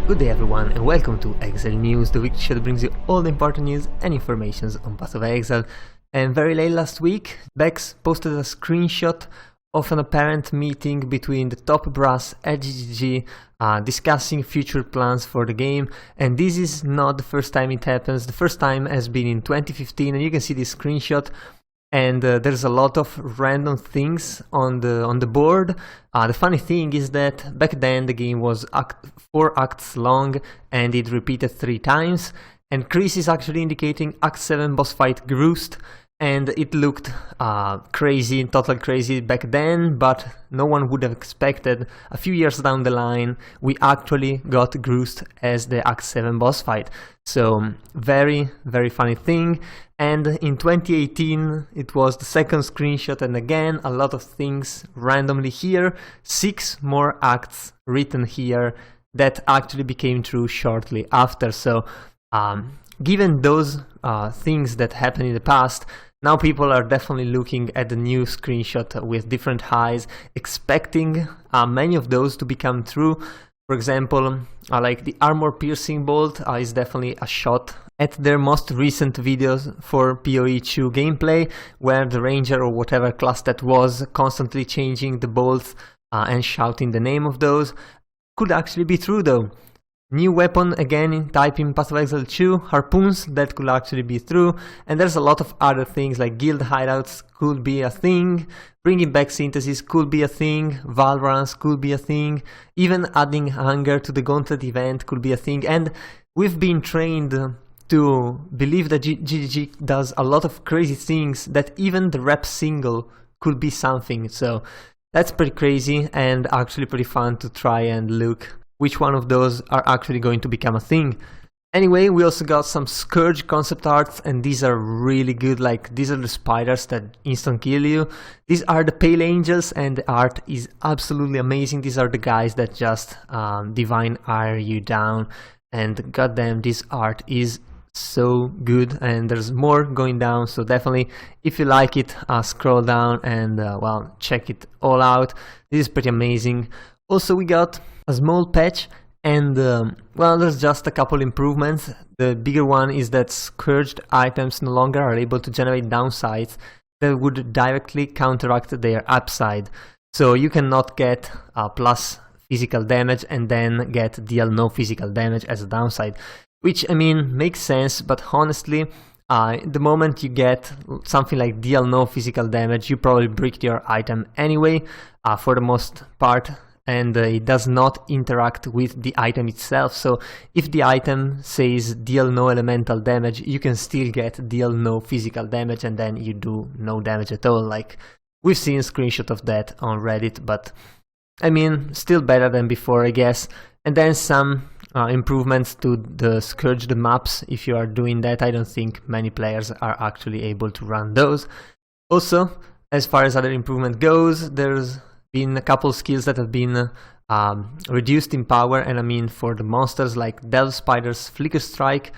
Good day everyone and welcome to Exile News, the weekly show that brings you all the important news and informations on Path of Exile. And very late last week, Bex posted a screenshot of an apparent meeting between the top brass at GGG discussing future plans for the game. And this is not the first time it happens. The first time has been in 2015, and you can see this screenshot. And there's a lot of random things on the board. The funny thing is that back then the game was 4 acts long and it repeated 3 times. And Chris is actually indicating Act 7 boss fight Groost, and it looked crazy, total crazy back then, but no one would have expected a few years down the line we actually got Groost as the Act 7 boss fight. So very funny thing. And in 2018 it was the second screenshot, and again a lot of things randomly here. 6 more acts written here that actually became true shortly after. So given those things that happened in the past, now people are definitely looking at the new screenshot with different eyes, expecting many of those to become true. For example, like the armor piercing bolt is definitely a shot at their most recent videos for PoE 2 gameplay, where the ranger or whatever class that was constantly changing the bolts and shouting the name of those. Could actually be true though. New weapon again in type in Path of Exile 2, harpoons, that could actually be true. And there's a lot of other things like guild hideouts could be a thing, bringing back synthesis could be a thing, Val runs could be a thing, even adding hunger to the gauntlet event could be a thing. And we've been trained to believe that GGG does a lot of crazy things, that even the rep single could be something. So that's pretty crazy and actually pretty fun to try and look which one of those are actually going to become a thing. Anyway, we also got some Scourge concept arts, and these are really good. Like, these are the spiders that instant kill you. These are the pale angels, and the art is absolutely amazing. These are the guys that just divine ire you down, and goddamn, this art is so good, and there's more going down. So definitely, if you like it, scroll down and well, check it all out. This is pretty amazing. Also, we got a small patch, and well, there's just a couple improvements. The bigger one is that scourged items no longer are able to generate downsides that would directly counteract their upside. So you cannot get plus physical damage and then get deal no physical damage as a downside, which, I mean, makes sense, but honestly, the moment you get something like deal no physical damage, you probably brick your item anyway, for the most part. And it does not interact with the item itself. So if the item says deal no elemental damage, you can still get deal no physical damage, and then you do no damage at all. Like, we've seen a screenshot of that on Reddit, but I mean, still better than before, I guess. And then some improvements to the Scourged maps. If you are doing that, I don't think many players are actually able to run those. Also, as far as other improvement goes, there's been a couple skills that have been reduced in power, and I mean, for the monsters like Delve Spiders, Flicker Strike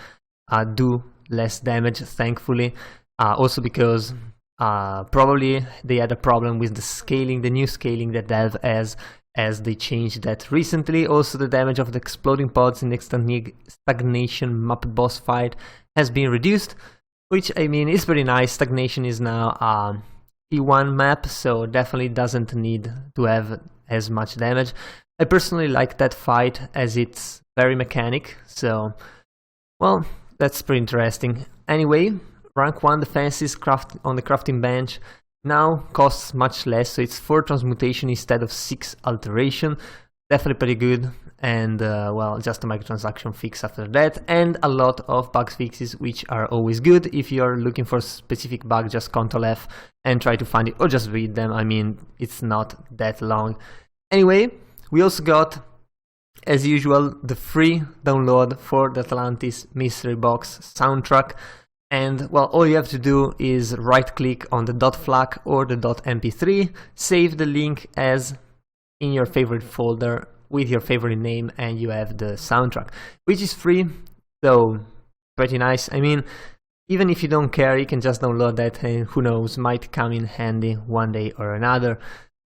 do less damage, thankfully. Also because probably they had a problem with the scaling, the new scaling that Delve has, as they changed that recently. Also, the damage of the exploding pods in the Stagnation map boss fight has been reduced, which, I mean, is pretty nice. Stagnation is now P1 map, so definitely doesn't need to have as much damage. I personally like that fight as it's very mechanic, so well, that's pretty interesting. Anyway, rank 1 defenses on the crafting bench now costs much less, so it's 4 transmutation instead of 6 alteration. Definitely pretty good, and well, just a microtransaction fix after that, and a lot of bug fixes, which are always good. If you're looking for a specific bug, just Ctrl F and try to find it, or just read them. I mean, it's not that long. Anyway, we also got, as usual, the free download for the Atlantis Mystery Box soundtrack. And well, all you have to do is right click on the .flac or the .mp3, save the link as in your favorite folder with your favorite name, and you have the soundtrack, which is free, so pretty nice. I mean, even if you don't care, you can just download that, and who knows, might come in handy one day or another.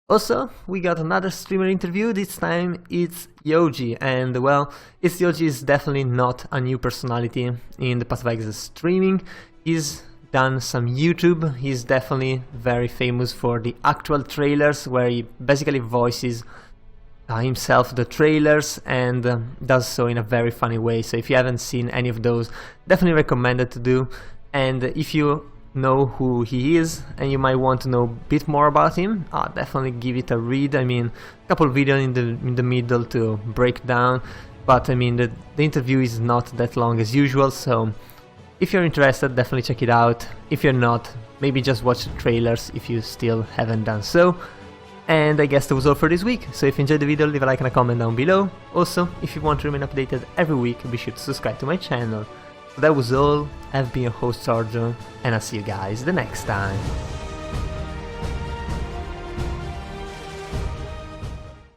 Also, we got another streamer interview. This time it's Yoji, and well, Yoji is definitely not a new personality in the Path of Exile streaming. He's done some YouTube. He's definitely very famous for the actual trailers, where he basically voices himself the trailers and does so in a very funny way. So if you haven't seen any of those, definitely recommended to do. And if you know who he is and you might want to know a bit more about him, definitely give it a read. I mean, a couple videos in the middle to break down, but I mean the interview is not that long as usual, so if you're interested, definitely check it out. If you're not, maybe just watch the trailers if you still haven't done so. And I guess that was all for this week, so if you enjoyed the video, leave a like and a comment down below. Also, if you want to remain updated every week, be sure to subscribe to my channel. So that was all. I've been your host Sergio, and I'll see you guys the next time.